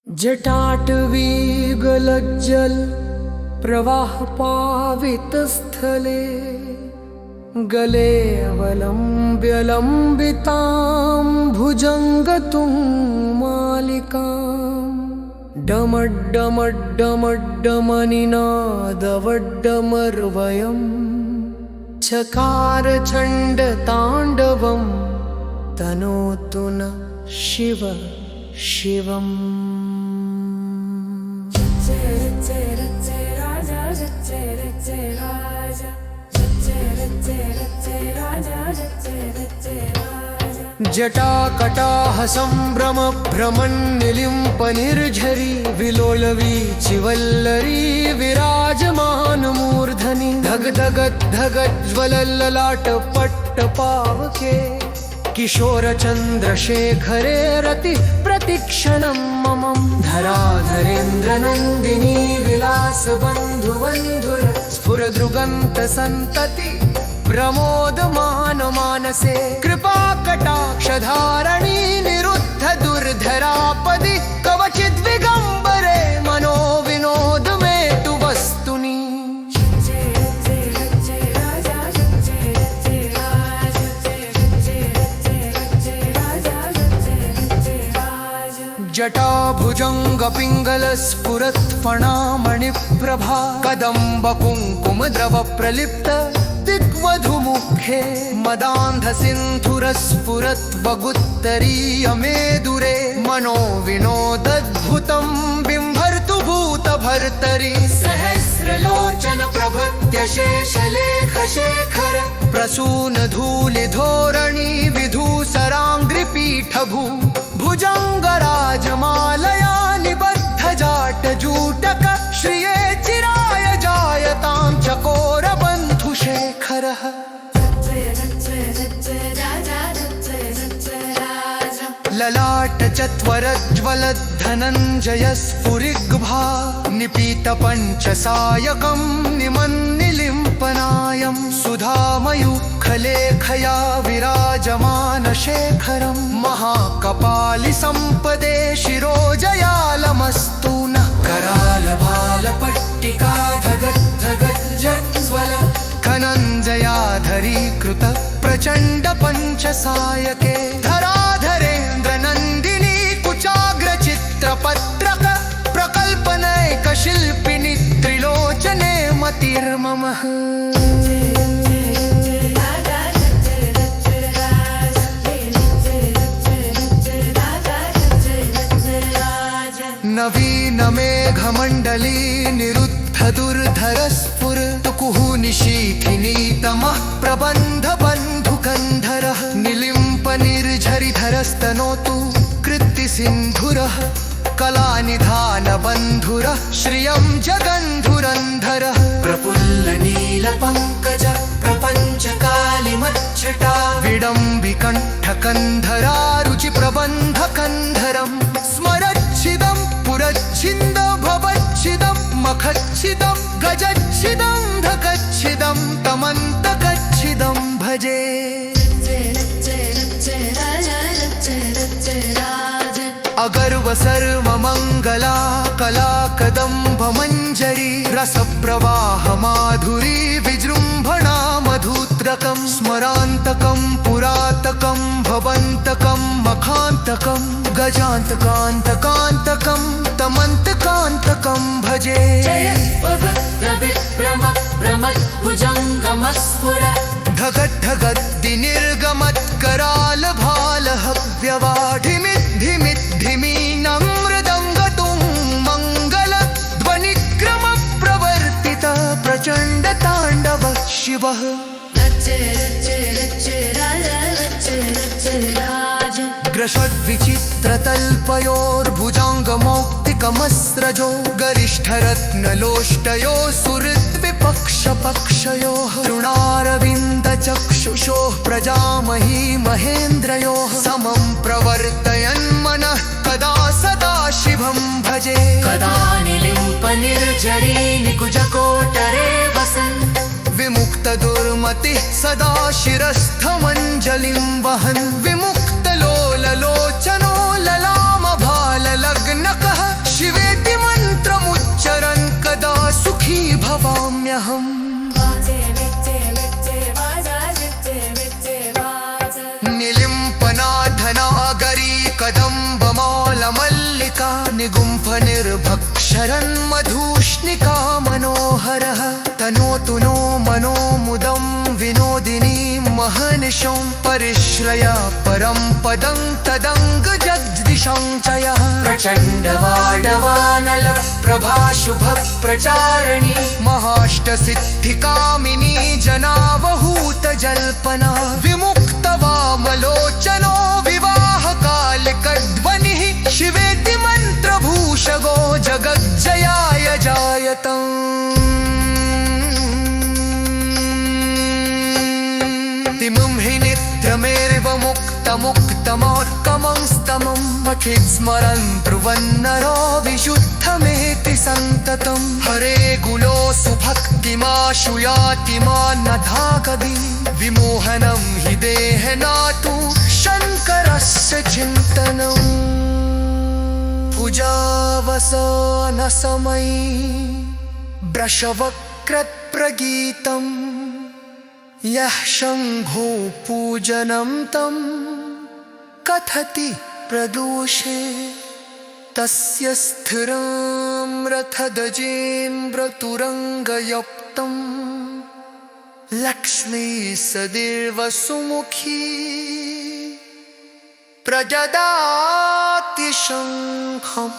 जटाटवी गलज्जल प्रवाह पावित स्थले गले अवलंब्य लंबितां भुजंगतुं मालिकां डमड्डमड्डमड्डमनिनादवड्डमर्वयम् चकार चंड तांडवं तनोतु न शिव शिवम्। जटाकटाह संभ्रम भ्रमन्निलिम्प निर्झरी विलोलवी चिवल्लरी विराजमान मूर्धनि धग धगत् धगज्ज्वलल्ललाट पट्ट पावके किशोर चंद्रशेखरे रति प्रतिक्षणं मम धराधरेन्द्र नंदिनी विलास बंधु बंधुर स्फुरदृगंत संतति प्रमोदमान मानसे कृपा कटाक्षधारणी निरुद्ध दुर्धरापदि कवचिद् विगंबरे मनो विनोद में तु वस्तुनि। जटा भुजंग पिंगल स्फुरत् फणामणिप्रभा कदम्ब कुंकुम द्रव प्रलिप्त दिग्वधुमुखे मदान्ध सिन्धुरस्फुरत् वगुत्तरीय मेदुरे मनो विनोदद्भुतं बिम्भर्तु भूतभर्तरि सहस्रलोचन प्रभृत्य शेषलेख शेखर प्रसून धूलि धोरणी विधूसराङ्घ्रिपीठभू भुजङ्गराजमालया निबद्ध जाट जूटक श्रिये चिराय जायतां चकोरबन्धुशेखरः। ललाट चत्वरज्ज्वलद्धनञ्जय स्फुरिग्भा निपीत पञ्चसायकं निमन्निलिम्पनायं सुधामयूखलेखया विराजमान शेखरं महाकपालि सम्पदे शिरोजयालमस्तु नः करालभालपट्टिका धगज्ज्वल खनञ्जयाधरीकृत प्रचण्ड पञ्चसायके धराधरेन्द्र नन्दिनी कुचाग्र चित्रपत्रक प्रकल्पनैक शिल्पिनि त्रिलोचने मतिर्ममः। नवीन मेघमण्डली निरुद्ध दुर्धर स्फुरतुकुः निशीथिनीतमः प्रबन्ध बन्धुकन्धरः निलिम्प निर्झरिधरस्तनोतु कृत्ति सिन्धुरः कलानिधान बन्धुरः श्रियं जगन्धुरन्धरः प्रफुल्ल नील पंकज प्रपञ्च कालिमच्छटा विडम्बिकण्ठकन्धरा रुचि प्रबन्ध कन्धरं स्मरच्छिदं पुरच्छिन्द भवच्छिदं मखच्छिदं गजच्छिदं धकच्छिदं तमन्तकच्छिदं भजे। अगर्व सर्व मंगला कला कदम्ब मंजरी रस प्रवाह माधुरी विजृंभणा मधुत्रकं स्मरान्तकं पुरातकं भवन्तकं मखान्तकं गजान्तकान्तकान्तकं तमन्तकान्तकं भजे। धगद्धगद्दि निर्गमत्कराल भालः व्यवाढिमिद्धिमिद्धिमीनं मृदङ्गतुं मङ्गल ध्वनिक्रम प्रवर्तित प्रचण्ड ताण्डव शिवः। ग्रशद्विचित्रतल्पयोर्भुजाङ्गमौक्तिकमस्रजो गरिष्ठरत्नलोष्टयो सुहृद्विपक्षपक्षयोः तृणारविन्दचक्षुषोः प्रजामही महेन्द्रयोः समं प्रवर्तयन् मनः कदा सदा शिवं भजे। कदा निलिम्प निर्झरी निकुजकोटरे वसन् विमुक्त दुर्मतिः सदा शिरस्थमञ्जलिं वहन् विमुक्त लोललोचनो ललाम भाललग्नकः नमस्याम्यहम् निलिम्पनाथनागरी कदम्बमालमल्लिका निगुम्फनिर्भक्षरन्मधूष्णिका मनोहरः तनोतु नो मनो मुदं विनोदिनी महनिशं परिश्रया परं पदं तदङ्गजगद्दिशं च यः प्रचण्डवाडवानलप्रभाशुभप्रचारिणी महाष्टसिद्धिकामिनी जनावहूतजल्पना विमुक्तवामलोचनो विवाहकालिकध्वनिः शिवेति मन्त्रभूषगो जगज्जयाय जायतम् तिमुं हि नित्यमेव मुक्तमुक्तमोत्कमं स्तमं पठित् स्मरन् ब्रुवन्नरो विशुद्धमेति सन्ततं हरे गुलोऽसु भक्तिमाशु याति मान्नथा कवि विमोहनं हि देहनातु शङ्करस्य चिन्तनम् भुजावसानसमयी वृषवक्रत्प्रगीतम् यः शम्भो पूजनं तं कथति प्रदोषे तस्य स्थिरं रथदजेन्द्रतुरङ्गयुक्तं लक्ष्मी सदैव सुमुखी प्रजदाति शङ्खम्।